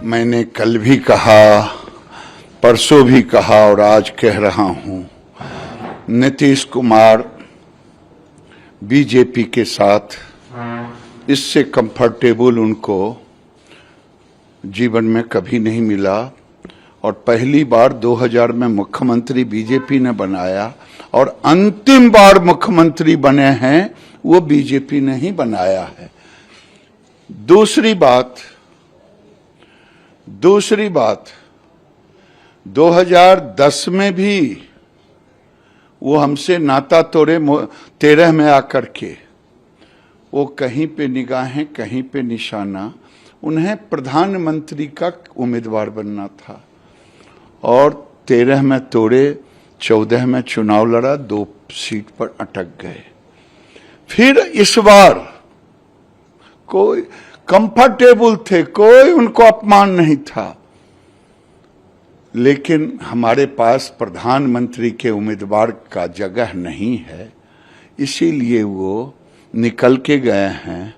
मैंने कल भी कहा, परसों भी कहा और आज कह रहा हूं, नीतीश कुमार बीजेपी के साथ इससे कंफर्टेबल उनको जीवन में कभी नहीं मिला। और पहली बार 2000 में मुख्यमंत्री बीजेपी ने बनाया और अंतिम बार मुख्यमंत्री बने हैं वो बीजेपी ने ही बनाया है। दूसरी बात 2010 में भी वो हमसे नाता तोड़े 13 में आकर के, वो कहीं पे निगाहें कहीं पे निशाना, उन्हें प्रधानमंत्री का उम्मीदवार बनना था और 13 में तोड़े, 14 में चुनाव लड़ा, 2 सीट पर अटक गए। फिर इस बार कोई कंफर्टेबल थे, कोई उनको अपमान नहीं था, लेकिन हमारे पास प्रधानमंत्री के उम्मीदवार का जगह नहीं है, इसीलिए वो निकल के गए हैं।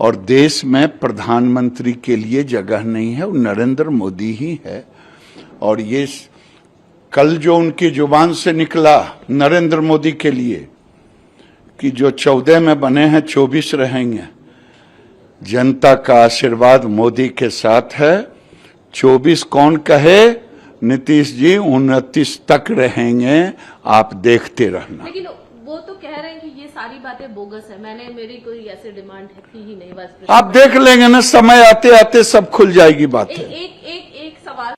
और देश में प्रधानमंत्री के लिए जगह नहीं है, वो नरेंद्र मोदी ही है। और ये कल जो उनकी जुबान से निकला नरेंद्र मोदी के लिए कि जो 14 में बने हैं 24 रहेंगे, जनता का आशीर्वाद मोदी के साथ है। 24 कौन कहे, नीतीश जी 29 तक रहेंगे, आप देखते रहना। लेकिन वो तो कह रहे हैं कि ये सारी बातें बोगस है, मेरी कोई ऐसी डिमांड थी ही नहीं। बस आप देख लेंगे ना, समय आते आते सब खुल जाएगी बातें। एक सवाल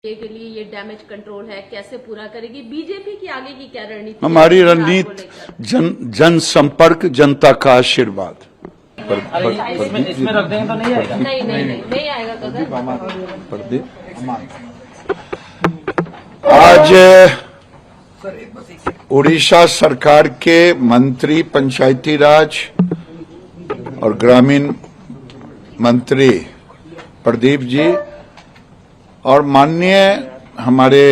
के लिए, ये डैमेज कंट्रोल है, कैसे पूरा करेगी बीजेपी की आगे की क्या रणनीति? हमारी रणनीति जन संपर्क, जनता का आशीर्वाद। इसमें रख देंगे तो नहीं आएगा। नहीं आएगा। आज उड़ीसा सरकार के मंत्री, पंचायती राज और ग्रामीण मंत्री प्रदीप जी और माननीय हमारे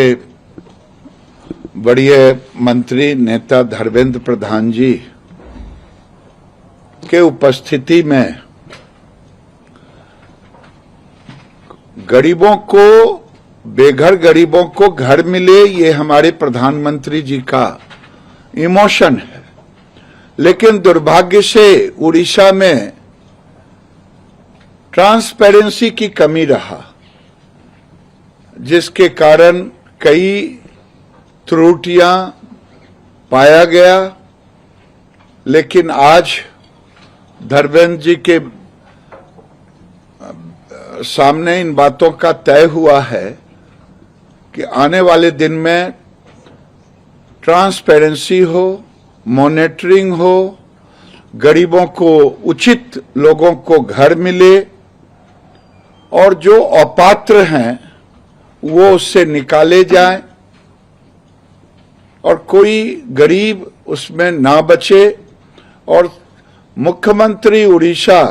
बड़े मंत्री नेता धर्मेंद्र प्रधान जी के उपस्थिति में गरीबों को, बेघर गरीबों को घर मिले, ये हमारे प्रधानमंत्री जी का इमोशन है। लेकिन दुर्भाग्य से उड़ीसा में ट्रांसपेरेंसी की कमी रहा, जिसके कारण कई त्रुटियां पाया गया। लेकिन आज धर्मेंद्र जी के सामने इन बातों का तय हुआ है कि आने वाले दिन में ट्रांसपेरेंसी हो, मॉनिटरिंग हो, गरीबों को, उचित लोगों को घर मिले और जो अपात्र हैं वो उससे निकाले जाए और कोई गरीब उसमें ना बचे। और मुख्यमंत्री उड़ीसा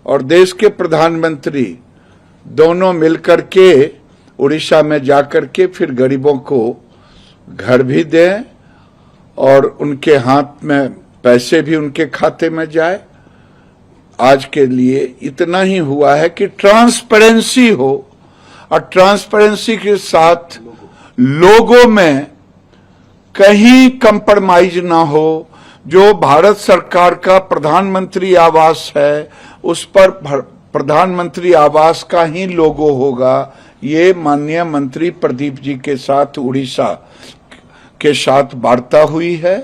और देश के प्रधानमंत्री दोनों मिलकर के उड़ीसा में जाकर के फिर गरीबों को घर भी दें और उनके हाथ में पैसे भी उनके खाते में जाए। आज के लिए इतना ही हुआ है कि ट्रांसपेरेंसी हो और ट्रांसपेरेंसी के साथ लोगों में कहीं कंप्रोमाइज ना हो। जो भारत सरकार का प्रधानमंत्री आवास है उस पर प्रधानमंत्री आवास का ही लोगो होगा। ये माननीय मंत्री प्रदीप जी के साथ उड़ीसा के साथ वार्ता हुई है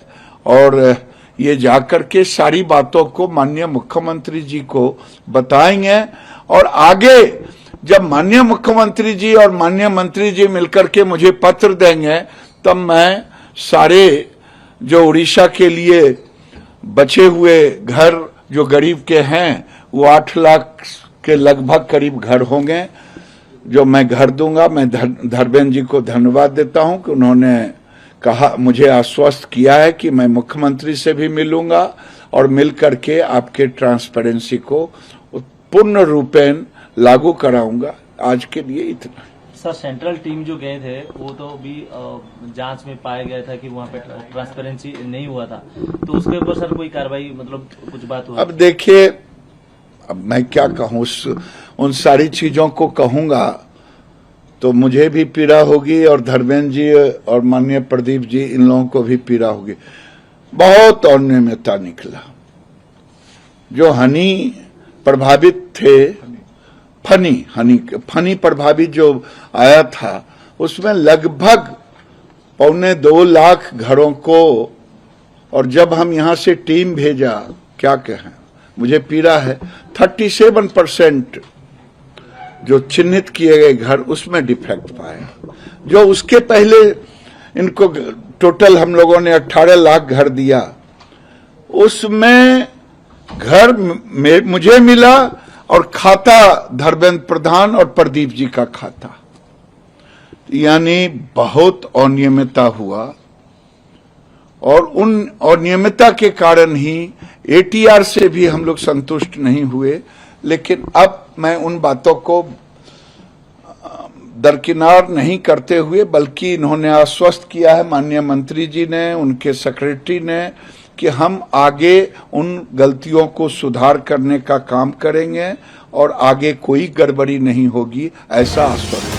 और ये जाकर के सारी बातों को माननीय मुख्यमंत्री जी को बताएंगे। और आगे जब माननीय मुख्यमंत्री जी और माननीय मंत्री जी मिलकर के मुझे पत्र देंगे, तब मैं सारे जो उड़ीसा के लिए बचे हुए घर जो गरीब के हैं, वो 8 लाख के लगभग करीब घर होंगे जो मैं घर दूंगा। मैं धर्मेंद्र जी को धन्यवाद देता हूं कि उन्होंने कहा, मुझे आश्वस्त किया है कि मैं मुख्यमंत्री से भी मिलूंगा और मिलकर के आपके ट्रांसपेरेंसी को पूर्ण रूपेण लागू कराऊंगा। आज के लिए इतना। सर, सेंट्रल टीम जो गए थे वो तो भी जांच में पाया गया था कि वहां पे ट्रांसपेरेंसी नहीं हुआ था, तो उसके ऊपर सर कोई कार्रवाई, मतलब कुछ बात हुआ? अब देखिए, अब मैं क्या कहूं, उन सारी चीजों को कहूंगा तो मुझे भी पीड़ा होगी और धर्मेंद्र जी और माननीय प्रदीप जी इन लोगों को भी पीड़ा होगी। बहुत अनियमितता निकला। जो हनी प्रभावित थे, फनी प्रभावित जो आया था, उसमें लगभग 1.25 लाख घरों को, और जब हम यहां से टीम भेजा, क्या कहें, मुझे पीड़ा है, 37% जो चिन्हित किए गए घर उसमें डिफेक्ट पाए। जो उसके पहले इनको टोटल हम लोगों ने 18 लाख घर दिया, उसमें घर मुझे मिला और खाता धर्मेंद्र प्रधान और प्रदीप जी का खाता, यानी बहुत अनियमितता हुआ। और उन अनियमितता के कारण ही एटीआर से भी हम लोग संतुष्ट नहीं हुए। लेकिन अब मैं उन बातों को दरकिनार नहीं करते हुए, बल्कि इन्होंने आश्वस्त किया है माननीय मंत्री जी ने, उनके सेक्रेटरी ने, कि हम आगे उन गलतियों को सुधार करने का काम करेंगे और आगे कोई गड़बड़ी नहीं होगी, ऐसा आश्वस्त।